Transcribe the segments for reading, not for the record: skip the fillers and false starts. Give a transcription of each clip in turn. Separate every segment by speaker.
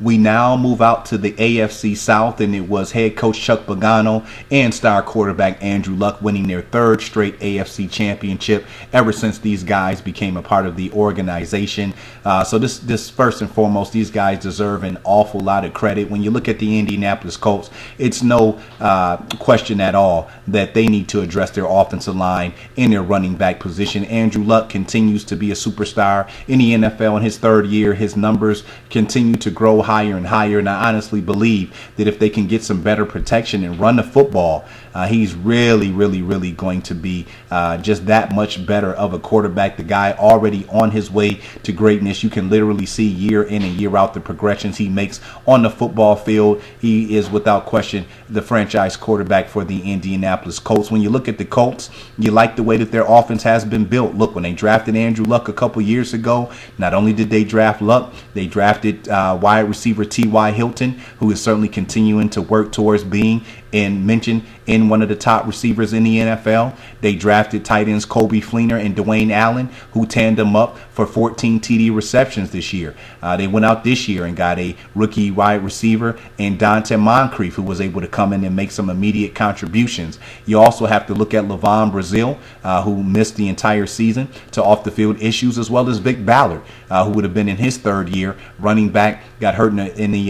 Speaker 1: We now move out to the AFC South, and it was head coach Chuck Pagano and star quarterback Andrew Luck winning their third straight AFC championship ever since these guys became a part of the organization. So this first and foremost, these guys deserve an awful lot of credit. When you look at the Indianapolis Colts, it's no question at all that they need to address their offensive line and their running back position. Andrew Luck continues to be a superstar in the NFL. In his third year, his numbers continue to grow higher and higher, and I honestly believe that if they can get some better protection and run the football, he's really going to be just that much better of a quarterback. The guy already on his way to greatness. You can literally see year in and year out the progressions he makes on the football field. He is without question the franchise quarterback for the Indianapolis Colts. When you look at the Colts, you like the way that their offense has been built. Look, when they drafted Andrew Luck a couple years ago, not only did they draft Luck, they drafted wide receiver T.Y. Hilton, who is certainly continuing to work towards being and mentioned in one of the top receivers in the NFL. They drafted tight ends Coby Fleener and Dwayne Allen, who tandem up for 14 TD receptions this year. They went out this year and got a rookie wide receiver and Dante Moncrief, who was able to come in and make some immediate contributions. You also have to look at Levon Brazil, who missed the entire season to off the field issues, as well as Vic Ballard, who would have been in his third year. Running back, got hurt in the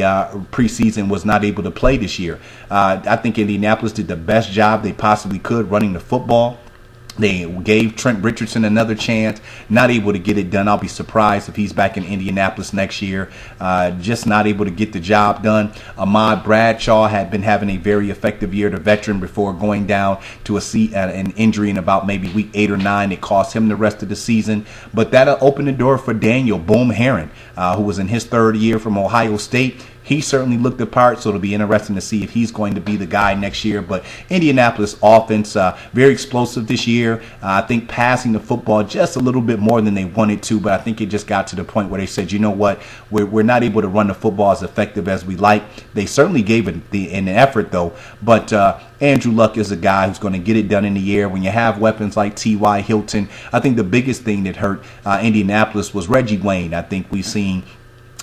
Speaker 1: preseason, was not able to play this year. I think Indianapolis did the best job they possibly could running the football. They gave Trent Richardson another chance, not able to get it done. I'll be surprised if he's back in Indianapolis next year. Just not able to get the job done. Ahmad Bradshaw had been having a very effective year, the veteran, before going down to an injury in about maybe week 8 or 9. It cost him the rest of the season. But that'll open the door for Daniel Boom Herron, who was in his third year from Ohio State. He certainly looked the part, so it'll be interesting to see if he's going to be the guy next year. But Indianapolis offense, very explosive this year. I think passing the football just a little bit more than they wanted to, but I think it just got to the point where they said, you know what, we're not able to run the football as effective as we like. They certainly gave it an effort, though. But Andrew Luck is a guy who's going to get it done in the air. When you have weapons like T.Y. Hilton, I think the biggest thing that hurt Indianapolis was Reggie Wayne. I think we've seen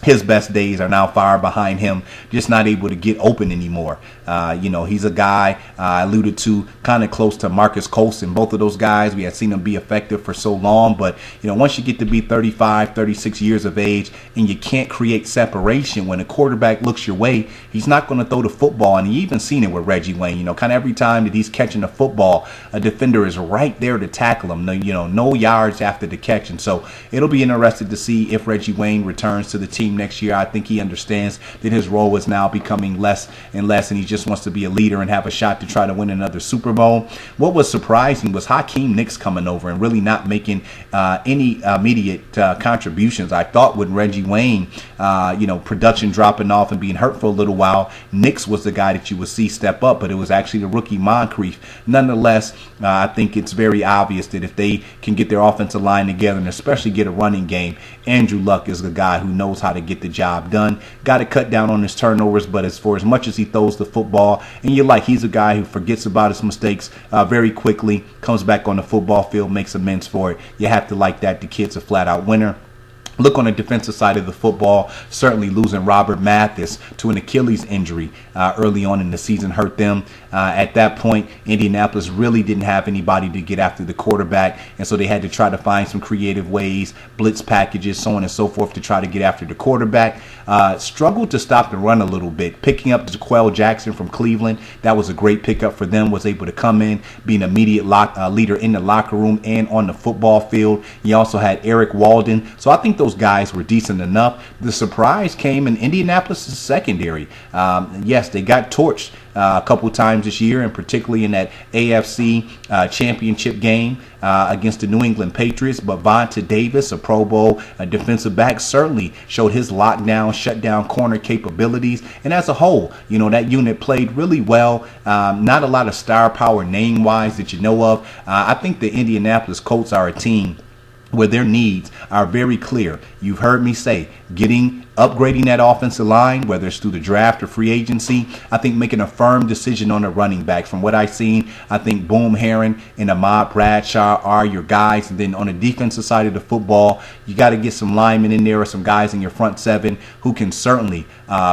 Speaker 1: his best days are now far behind him, just not able to get open anymore. He's a guy I alluded to, kind of close to Marcus Colston. Both of those guys, we had seen them be effective for so long, but once you get to be 35, 36 years of age and you can't create separation when a quarterback looks your way, he's not going to throw the football. And you even seen it with Reggie Wayne. Kind of every time that he's catching the football, a defender is right there to tackle him. No yards after the catch. And so it'll be interesting to see if Reggie Wayne returns to the team next year. I think he understands that his role is now becoming less and less, and he just wants to be a leader and have a shot to try to win another Super Bowl. What was surprising was Hakeem Nicks coming over and really not making any immediate contributions. I thought with Reggie Wayne, production dropping off and being hurt for a little while, Nicks was the guy that you would see step up, but it was actually the rookie Moncrief. Nonetheless, I think it's very obvious that if they can get their offensive line together and especially get a running game, Andrew Luck is the guy who knows how to get the job done. Got to cut down on his turnovers, but as much as he throws the football, and he's a guy who forgets about his mistakes very quickly, comes back on the football field, makes amends for it. You have to like that. The kid's a flat-out winner. Look on the defensive side of the football, certainly losing Robert Mathis to an Achilles injury early on in the season hurt them. At that point, Indianapolis really didn't have anybody to get after the quarterback, and so they had to try to find some creative ways, blitz packages, so on and so forth, to try to get after the quarterback. Struggled to stop the run a little bit. Picking up Jaquel Jackson from Cleveland, that was a great pickup for them, was able to come in, be an immediate leader in the locker room and on the football field. You also had Eric Walden. So I think those guys were decent enough. The surprise came in Indianapolis' secondary. Yes, they got torched a couple times this year, and particularly in that AFC championship game against the New England Patriots. But Vontae Davis, a Pro Bowl defensive back, certainly showed his lockdown, shutdown corner capabilities. And as a whole, that unit played really well. Not a lot of star power name-wise that you know of. I think the Indianapolis Colts are a team where their needs are very clear. You've heard me say, getting upgrading that offensive line, whether it's through the draft or free agency. I think making a firm decision on a running back. From what I've seen, I think Boom Herron and Ahmad Bradshaw are your guys. And then on the defensive side of the football, you got to get some linemen in there or some guys in your front seven who can certainly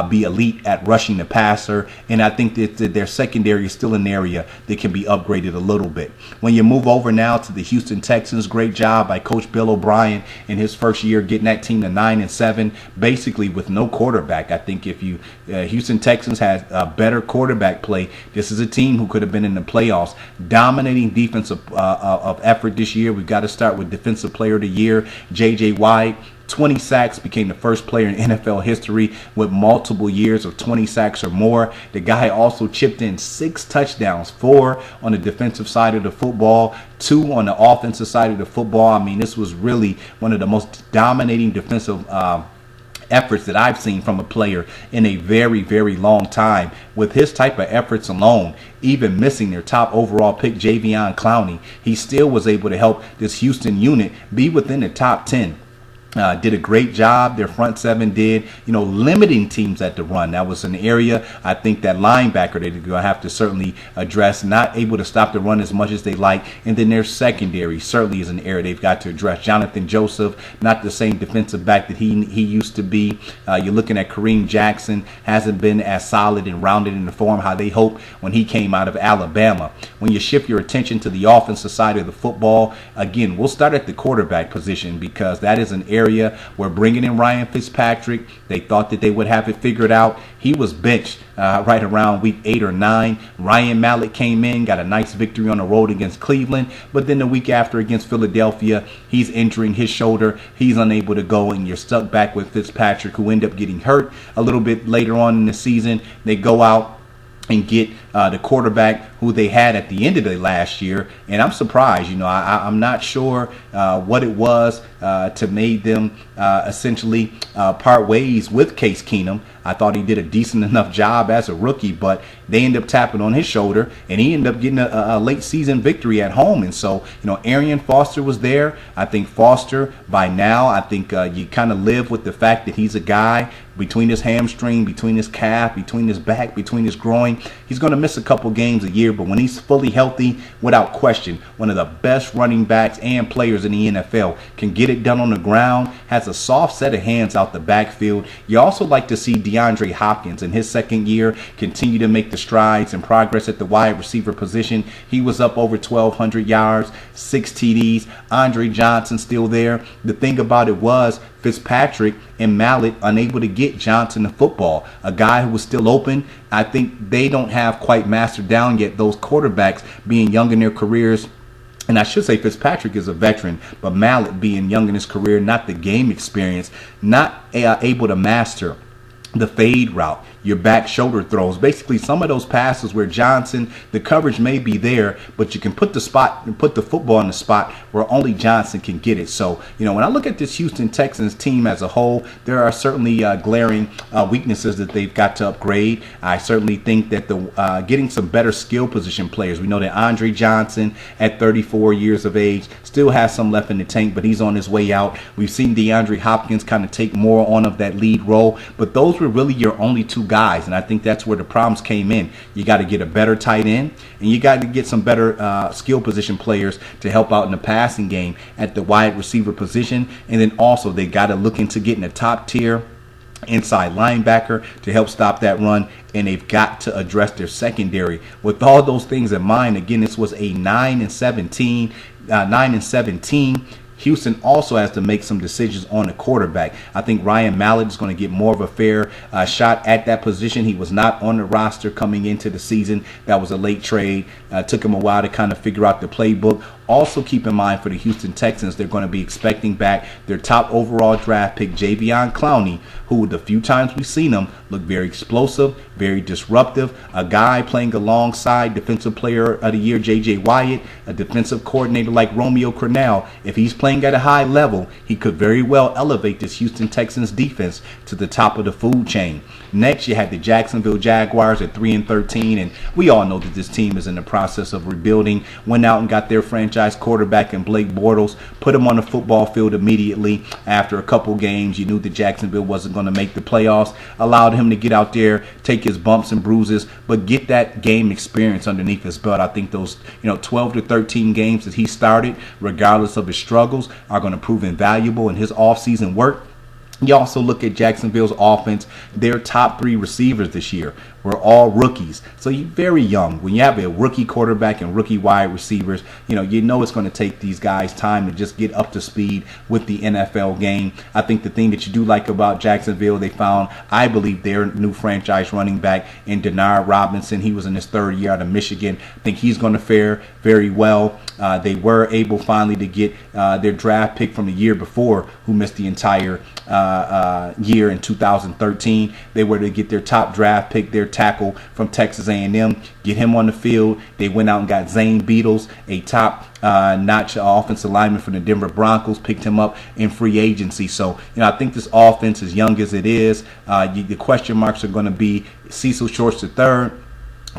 Speaker 1: be elite at rushing the passer. And I think that their secondary is still an area that can be upgraded a little bit. When you move over now to the Houston Texans, great job by Coach Bill O'Brien in his first year getting that team to 9-7, basically with no quarterback. I think if you Houston Texans had better quarterback play, this is a team who could have been in the playoffs. Dominating defensive of effort this year. We've got to start with Defensive Player of the Year, J.J. Watt. 20 sacks, became the first player in NFL history with multiple years of 20 sacks or more. The guy also chipped in 6 touchdowns, 4 on the defensive side of the football, 2 on the offensive side of the football. I mean, this was really one of the most dominating defensive efforts that I've seen from a player in a very, very long time. With his type of efforts alone, even missing their top overall pick, Jadeveon Clowney, he still was able to help this Houston unit be within the top 10. Did a great job. Their front seven did, limiting teams at the run. That was an area I think that linebacker they're going to have to certainly address. Not able to stop the run as much as they like. And then their secondary certainly is an area they've got to address. Jonathan Joseph, not the same defensive back that he used to be. You're looking at Kareem Jackson, hasn't been as solid and rounded in the form how they hoped when he came out of Alabama. When you shift your attention to the offensive side of the football, again, we'll start at the quarterback position because that is an area where bringing in Ryan Fitzpatrick, they thought that they would have it figured out. He was benched right around week 8 or 9. Ryan Mallett came in, got a nice victory on the road against Cleveland, but then the week after against Philadelphia, he's injuring his shoulder. He's unable to go, and you're stuck back with Fitzpatrick, who ended up getting hurt a little bit later on in the season. They go out and get the quarterback who they had at the end of the last year. And I'm surprised, I'm not sure what it was to made them essentially part ways with Case Keenum. I thought he did a decent enough job as a rookie, but they ended up tapping on his shoulder, and he ended up getting a late season victory at home. And so, Arian Foster was there. I think Foster, by now, I think you kind of live with the fact that he's a guy between his hamstring, between his calf, between his back, between his groin. He's going to miss a couple games a year, but when he's fully healthy, without question, one of the best running backs and players in the NFL, can get it done on the ground, has a soft set of hands out the backfield. You also like to see DeAndre Hopkins in his second year continue to make the strides and progress at the wide receiver position. He was up over 1,200 yards, 6 TDs. Andre Johnson still there. The thing about it was Fitzpatrick and Mallett unable to get Johnson the football, a guy who was still open. I think they don't have quite mastered down yet those quarterbacks being young in their careers. And I should say Fitzpatrick is a veteran, but Mallett being young in his career, not the game experience, not able to master the fade route, your back shoulder throws, basically some of those passes where Johnson, the coverage may be there, but you can put the football in the spot where only Johnson can get it. So, when I look at this Houston Texans team as a whole, there are certainly glaring weaknesses that they've got to upgrade. I certainly think that the getting some better skill position players. We know that Andre Johnson at 34 years of age still has some left in the tank, but he's on his way out. We've seen DeAndre Hopkins kind of take more on of that lead role, but those were really your only 2 guys, and I think that's where the problems came in. You got to get a better tight end, and you got to get some better skill position players to help out in the passing game at the wide receiver position, and then also they got to look into getting a top tier inside linebacker to help stop that run, and they've got to address their secondary. With all those things in mind, again, this was a 9-17. Houston also has to make some decisions on the quarterback. I think Ryan Mallett is going to get more of a fair shot at that position. He was not on the roster coming into the season. That was a late trade. Took him a while to kind of figure out the playbook. Also keep in mind for the Houston Texans, they're going to be expecting back their top overall draft pick, Jadeveon Clowney, who the few times we've seen him look very explosive, very disruptive, a guy playing alongside Defensive Player of the Year J.J. Watt, a defensive coordinator like Romeo Crennel. If he's playing at a high level, he could very well elevate this Houston Texans defense to the top of the food chain. Next, you had the Jacksonville Jaguars at 3-13, and we all know that this team is in the process of rebuilding. Went out and got their franchise franchise quarterback in Blake Bortles, put him on the football field immediately after a couple games. You knew that Jacksonville wasn't going to make the playoffs. Allowed him to get out there, take his bumps and bruises, but get that game experience underneath his belt. I think those 12 to 13 games that he started, regardless of his struggles, are going to prove invaluable in his offseason work. You also look at Jacksonville's offense. Their top 3 receivers this year were all rookies. So you're very young. When you have a rookie quarterback and rookie wide receivers, you know it's going to take these guys time to just get up to speed with the NFL game. I think the thing that you do like about Jacksonville, they found, I believe, their new franchise running back in Denard Robinson. He was in his 3rd year out of Michigan. I think he's going to fare very well. They were able finally to get their draft pick from the year before, who missed the entire year in 2013. They were to get their top draft pick, their tackle from Texas A&M, get him on the field. They went out and got Zane Beadles, a top notch offensive lineman from the Denver Broncos, picked him up in free agency. So, I think this offense, as young as it is, the question marks are going to be Cecil Shorts III.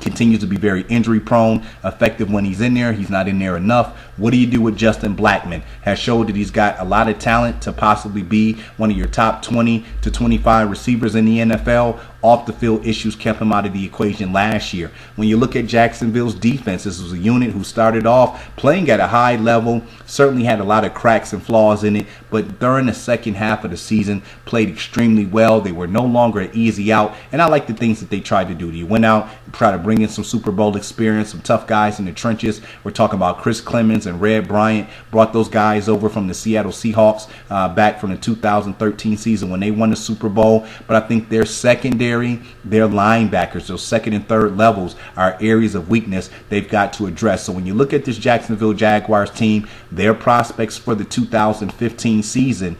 Speaker 1: Continues to be very injury prone, effective when he's in there. He's not in there enough. What do you do with Justin Blackmon? Has showed that he's got a lot of talent to possibly be one of your top 20 to 25 receivers in the NFL. Off the field issues kept him out of the equation last year. When you look at Jacksonville's defense, this was a unit who started off playing at a high level, certainly had a lot of cracks and flaws in it, but during the second half of the season played extremely well. They were no longer an easy out, and I like the things that they tried to do. They went out and tried to bring in some Super Bowl experience, some tough guys in the trenches. We're talking about Chris Clemens and Red Bryant. Brought those guys over from the Seattle Seahawks back from the 2013 season when they won the Super Bowl. But I think their secondary, their linebackers, those second and third levels, are areas of weakness they've got to address. So when you look at this Jacksonville Jaguars team, their prospects for the 2015 season,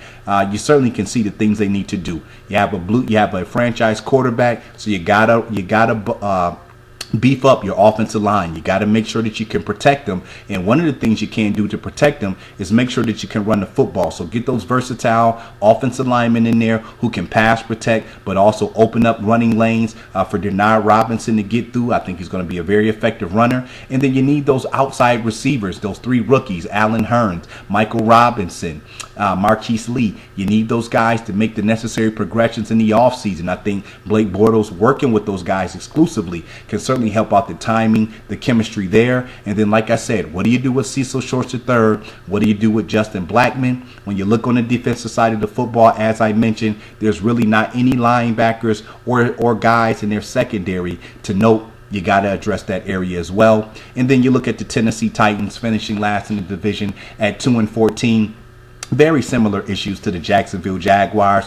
Speaker 1: you certainly can see the things they need to do. You have a franchise quarterback, so you gotta beef up your offensive line. You got to make sure that you can protect them. And one of the things you can do to protect them is make sure that you can run the football. So get those versatile offensive linemen in there who can pass protect, but also open up running lanes for Denard Robinson to get through. I think he's going to be a very effective runner. And then you need those outside receivers, those 3 rookies, Allen Hurns, Michael Robinson, Marquise Lee. You need those guys to make the necessary progressions in the offseason. I think Blake Bortles, working with those guys exclusively, can certainly help out the timing, the chemistry there. And then, like I said, what do you do with Cecil Shorts III? What do you do with Justin Blackmon? When you look on the defensive side of the football, as I mentioned, there's really not any linebackers or guys in their secondary to note. You got to address that area as well. And then you look at the Tennessee Titans, finishing last in the division at 2-14. Very similar issues to the Jacksonville Jaguars.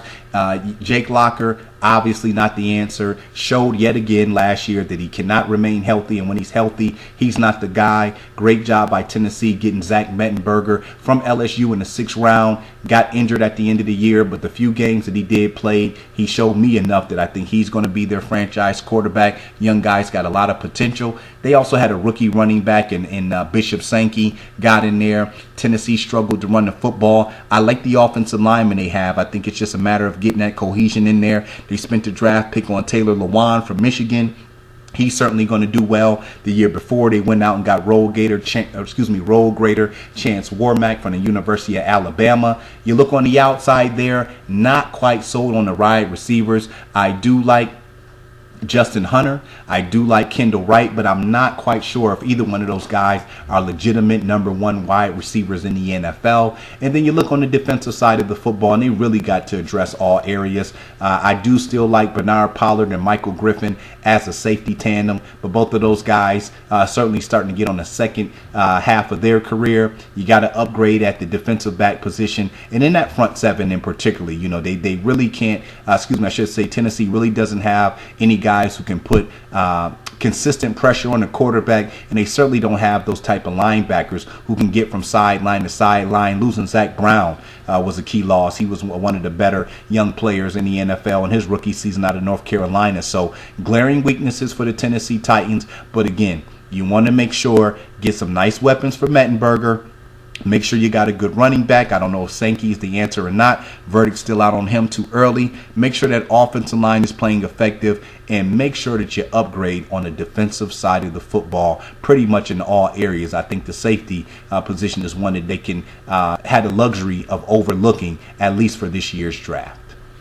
Speaker 1: Jake Locker, obviously not the answer. Showed yet again last year that he cannot remain healthy, and when he's healthy, he's not the guy. Great job by Tennessee getting Zach Mettenberger from LSU in the 6th round. Got injured at the end of the year, but the few games that he did play, he showed me enough that I think he's going to be their franchise quarterback. Young guy's got a lot of potential. They also had a rookie running back in Bishop Sankey, got in there. Tennessee struggled to run the football. I like the offensive lineman they have. I think it's just a matter of getting that cohesion in there. They spent a draft pick on Taylor Lewan from Michigan. He's certainly going to do well. The year before, they went out and got road grader Chance Warmack from the University of Alabama. You look on the outside there, not quite sold on the wide receivers. I do like Justin Hunter. I do like Kendall Wright, but I'm not quite sure if either one of those guys are legitimate number 1 wide receivers in the NFL. And then you look on the defensive side of the football, and they really got to address all areas. I do still like Bernard Pollard and Michael Griffin as a safety tandem, but both of those guys certainly starting to get on the second half of their career. You got to upgrade at the defensive back position, and in that front 7 in particular, they really can't, Tennessee really doesn't have any guys who can put consistent pressure on the quarterback, and they certainly don't have those type of linebackers who can get from sideline to sideline. Losing Zach Brown was a key loss. He was one of the better young players in the NFL in his rookie season out of North Carolina. So glaring weaknesses for the Tennessee Titans, but again, you want to make sure, get some nice weapons for Mettenberger. Make sure you got a good running back. I don't know if Sankey's the answer or not. Verdict's still out on him too early. Make sure that offensive line is playing effective, and make sure that you upgrade on the defensive side of the football pretty much in all areas. I think the safety position is one that they can have the luxury of overlooking, at least for this year's draft.